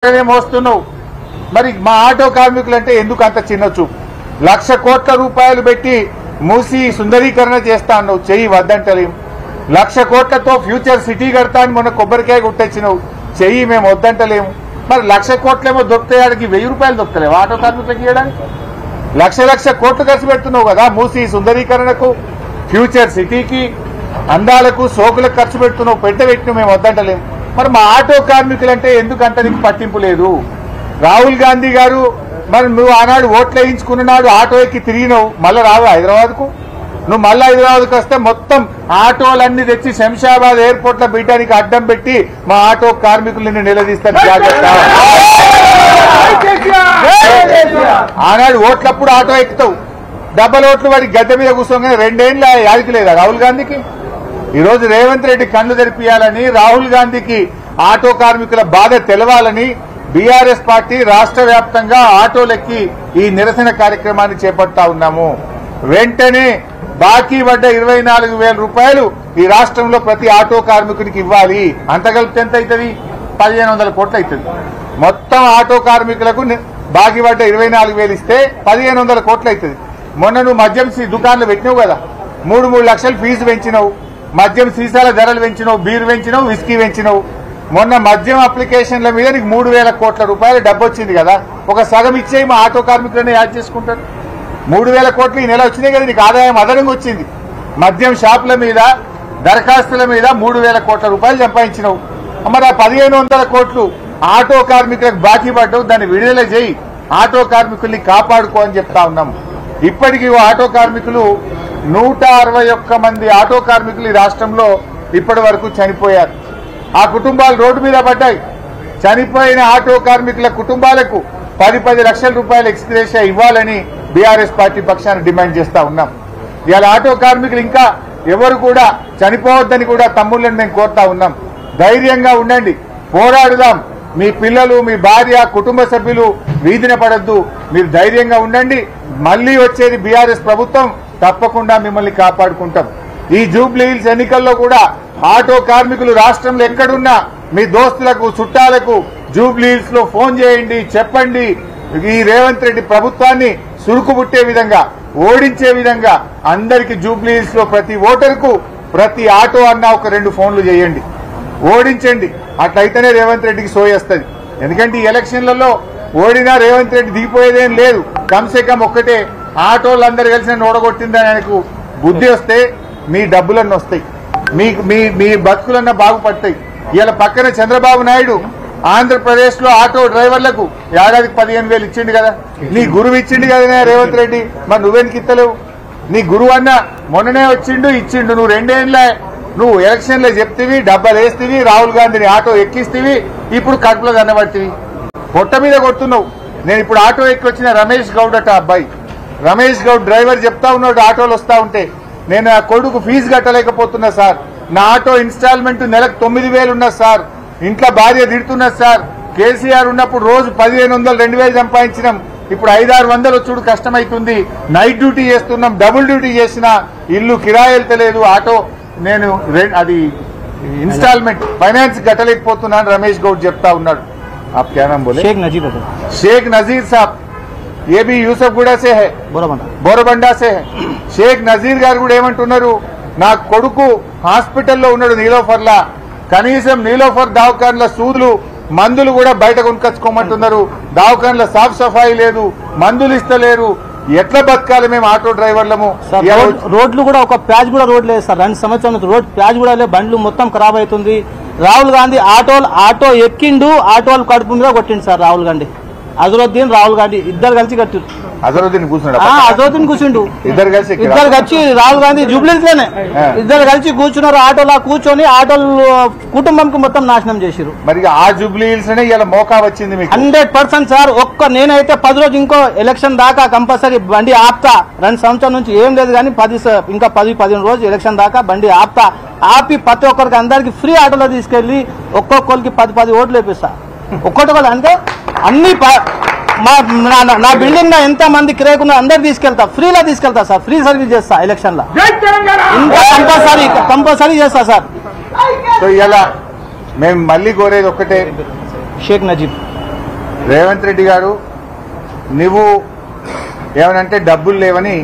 మోస్తున్నావు మరి మా ఆటో కార్మికులంటే ఎందుకు అంత చిన్న చూపు? 1,00,000 కోట్ల రూపాయలు పెట్టి మూసి సుందరీకరణ చేస్తా అన్నావు, చెయ్యి వద్దంటలేం. 1,00,000 కోట్లతో ఫ్యూచర్ సిటీ కడతా అని మొన్న కొబ్బరికాయ కొట్టొచ్చినావు, చెయ్యి మేము వద్దంటలేము. మరి 1,00,000 కోట్లేమో దొరుకుతాయాడికి 1000 రూపాయలు దొరుకుతలేవు ఆటో కార్మికులకు ఇవ్వడానికి? 1,00,000 కోట్లు ఖర్చు పెడుతున్నావు కదా మూసి సుందరీకరణకు, ఫ్యూచర్ సిటీకి, అందాలకు, సోకులకు ఖర్చు పెడుతున్నావు, పెట్టిన మేము వద్దంటలేము. మరి మా ఆటో కార్మికులంటే ఎందుకంత నీకు పట్టింపు లేదు? రాహుల్ గాంధీ గారు మరి నువ్వు ఆనాడు ఓట్లు వేయించుకున్నాడు, ఆటో ఎక్కి తిరిగినావు, మళ్ళీ రావు హైదరాబాద్కు? నువ్వు మళ్ళీ హైదరాబాద్కు వస్తే మొత్తం ఆటోలన్నీ తెచ్చి శంషాబాద్ ఎయిర్పోర్ట్ లో బీటానికి అడ్డం పెట్టి మా ఆటో కార్మికులని నిలదీస్తాను జాగ్రత్త. ఆనాడు ఓట్లప్పుడు ఆటో ఎక్కుతావు, డబ్బల ఓట్లు వాడి గద్దె మీద కూర్చోగానే 2 ఏళ్ళ యాదికి లేదా రాహుల్ గాంధీకి? ఈ రోజు రేవంత్ రెడ్డి కళ్లు తెరిపియాలని, రాహుల్ గాంధీకి ఆటో కార్మికుల బాధ తెలవాలని బీఆర్ఎస్ పార్టీ రాష్ట్ర వ్యాప్తంగా ఆటోలెక్కి ఈ నిరసన కార్యక్రమాన్ని చేపడతా ఉన్నాము. వెంటనే బాకీ పడ్డ 24,000 రూపాయలు ఈ రాష్ట్రంలో ప్రతి ఆటో కార్మికునికి ఇవ్వాలి. అంత కలిపితే ఎంత అవుతుంది? 1,500 కోట్లు అవుతుంది. మొత్తం ఆటో కార్మికులకు బాకీ పడ్డ 24,000 ఇస్తే 1,500 కోట్లు అవుతుంది. మొన్న నువ్వు మద్యం దుకాణాలు పెట్టినావు కదా, 3 లక్షలు ఫీజు పెంచినావు, మద్యం సీసాల ధరలు పెంచినావు, బీరు పెంచినావు, విస్కీ పెంచినావు. మొన్న మద్యం అప్లికేషన్ల మీద నీకు 3,000 కోట్ల రూపాయలు డబ్బు వచ్చింది కదా, ఒక సగం ఇచ్చేయి మా ఆటో కార్మికులనే యాడ్ చేసుకుంటారు. 3,000 కోట్లు ఈ నెల వచ్చినాయి కదా, నీకు ఆదాయం అదనంగా వచ్చింది. మద్యం షాపుల మీద, దరఖాస్తుల మీద 3,000 కోట్ల రూపాయలు సంపాదించినావు. మరి ఆ 1,500 కోట్లు ఆటో కార్మికులకు బాకీ పడ్డావు, దాన్ని విడుదల చేయి, ఆటో కార్మికుల్ని కాపాడుకో అని చెప్తా ఉన్నాం. ఇప్పటికీ ఆటో కార్మికులు 161 మంది ఆటో కార్మికులు ఈ రాష్ట్రంలో ఇప్పటి వరకు చనిపోయారు. ఆ కుటుంబాలు రోడ్డు మీద పడ్డాయి. చనిపోయిన ఆటో కార్మికుల కుటుంబాలకు 10 లక్షల రూపాయల ఎక్స్గ్రేషియా ఇవ్వాలని బీఆర్ఎస్ పార్టీ పక్షాన డిమాండ్ చేస్తా ఉన్నాం. ఇవాళ ఆటో కార్మికులు ఇంకా ఎవరు కూడా చనిపోవద్దని కూడా తమ్ముళ్ళని మేము కోరుతా ఉన్నాం. ధైర్యంగా ఉండండి, పోరాడుదాం. మీ పిల్లలు, మీ భార్య, కుటుంబ సభ్యులు వీధిన పడద్దు, మీరు ధైర్యంగా ఉండండి. మళ్లీ వచ్చేది బీఆర్ఎస్ ప్రభుత్వం, తప్పకుండా మిమ్మల్ని కాపాడుకుంటాం. ఈ జూబ్లీ హిల్స్ ఎన్నికల్లో కూడా ఆటో కార్మికులు రాష్ట్రంలో ఎక్కడున్నా మీ దోస్తులకు, చుట్టాలకు జూబ్లీ హిల్స్ లో ఫోన్ చేయండి, చెప్పండి. ఈ రేవంత్ రెడ్డి ప్రభుత్వాన్ని సురుకుబుట్టే విధంగా, ఓడించే విధంగా అందరికీ జూబ్లీ హిల్స్ లో ప్రతి ఓటరుకు, ప్రతి ఆటో అన్న ఒక 2 ఫోన్లు చేయండి, ఓడించండి. అట్లయితేనే రేవంత్ రెడ్డికి సోయేస్తుంది. ఎందుకంటే ఈ ఎలక్షన్లలో ఓడినా రేవంత్ రెడ్డి దిగిపోయేదేం లేదు. కమ్సే కమ్ ఒక్కటే, ఆటోలందరూ కలిసి నన్ను ఓడగొట్టిందని ఆయనకు బుద్ధి వస్తే మీ డబ్బులన్నీ వస్తాయి, మీ బతుకులన్నా బాగుపడతాయి. ఇలా పక్కన చంద్రబాబు నాయుడు ఆంధ్రప్రదేశ్ లో ఆటో డ్రైవర్లకు ఏడాదికి 15,000 ఇచ్చిండు కదా, నీ గురువు ఇచ్చిండు కదా రేవంత్ రెడ్డి, మరి నువ్వెనికి ఇస్తలేవు? నీ గురువు అన్న మొన్ననే ఇచ్చిండు. నువ్వు 2 ఏళ్ళ నువ్వు ఎలక్షన్ లో చెప్తివి, డబ్బాలు వేస్తీవి, రాహుల్ గాంధీని ఆటో ఎక్కిస్తీవి, ఇప్పుడు కడుపులో దన్నబట్టివి, పొట్ట మీద కొడుతున్నావు. నేను ఇప్పుడు ఆటో ఎక్కి వచ్చిన రమేష్ గౌడ్ అట అబ్బాయి, రమేష్ గౌడ్ డ్రైవర్ చెప్తా ఉన్నాడు, ఆటోలు వస్తా ఉంటే నేను ఆ కొడుకు ఫీజు కట్టలేకపోతున్నా సార్, నా ఆటో ఇన్స్టాల్మెంట్ నెలకు 9,000 ఉన్నది సార్, ఇంట్లో భార్య తిడుతున్నా సార్, కేసీఆర్ ఉన్నప్పుడు రోజు 1,500, 2,000 సంపాదించినాం, ఇప్పుడు 500-600 వచ్చుడు కష్టమైతుంది, నైట్ డ్యూటీ చేస్తున్నాం, డబుల్ డ్యూటీ చేసినా ఇల్లు కిరాయి వెళ్తలేదు, ఆటో నేను అది ఇన్స్టాల్మెంట్ ఫైనాన్స్ కట్టలేకపోతున్నాను రమేష్ గౌడ్ చెప్తా ఉన్నాడు. आप क्या नाम बोले? शेख नजीर साहब, ये भी యూసఫ్గూడ से है, బోరబండా से है. షేక్ నజీర్ గారు కూడా ఏమంటున్నారు, నా కొడుకు హాస్పిటల్లో ఉన్నాడు నీలోఫర్లా, కనీసం నీలోఫర్ దవాఖాన్ల సూదులు, మందులు కూడా బయట కొనుకొచ్చుకోమంటున్నారు, దవాఖాన్ల సాఫ్ సఫాయి లేదు, మందులు ఇస్తలేరు. ఎట్లా బతకాలి మేము ఆటో డ్రైవర్లము? రోడ్లు కూడా ఒక ప్యాచ్ కూడా రోడ్ లేదు సార్, 2 సంవత్సరాల రోడ్ ప్యాచ్ కూడా లేదు, బండ్లు మొత్తం ఖరాబ్ అవుతుంది. రాహుల్ గాంధీ ఆటో ఎక్కిండు, ఆటోలు కడుపు మీద కొట్టిండు సార్ రాహుల్ గాంధీ. అజరుద్దీన్, రాహుల్ గాంధీ ఇద్దరు కలిసి కట్టిండు. అజరుద్దీన్ కూర్చుండు, ఇద్దరు కలిసి రాహుల్ గాంధీ జూబ్లీస్ లోనే ఇద్దరు కలిసి కూర్చున్నారు. ఆటోలా కూర్చొని ఆటోలు కుటుంబంకి మొత్తం నాశనం చేసిరు. మరి ఆ జూబ్లీ హిల్స్ ఇలా మోకా వచ్చింది 100% సార్. నేనైతే 10 రోజు ఇంకో ఎలక్షన్ దాకా కంపల్సరీ బండి ఆపుతా. 2 సంవత్సరాల నుంచి ఏం లేదు కానీ ఇంకా 10-15 రోజు ఎలక్షన్ దాకా బండి ఆపుతా. ఆపి ప్రతి ఒక్కరికి అందరికి ఫ్రీ ఆటోలో తీసుకెళ్లి ఒక్కొక్కరికి 10 ఓట్లు వేపిస్తా. ఒక్కొక్కరు అంటే అన్ని నా బిల్డింగ్ లో ఎంత మంది కిరాయికున్నా అందరు తీసుకెళ్తా, ఫ్రీలో తీసుకెళ్తా సార్, ఫ్రీ సర్వీస్ చేస్తా ఎలక్షన్ లో, ఇంకా కంపల్సరీ చేస్తా సార్. సో ఇలా మేము మళ్ళీ కోరేది ఒక్కటే, షేక్ నజీబ్ రేవంత్ రెడ్డి గారు నువ్వు ఏమనంటే డబ్బులు లేవని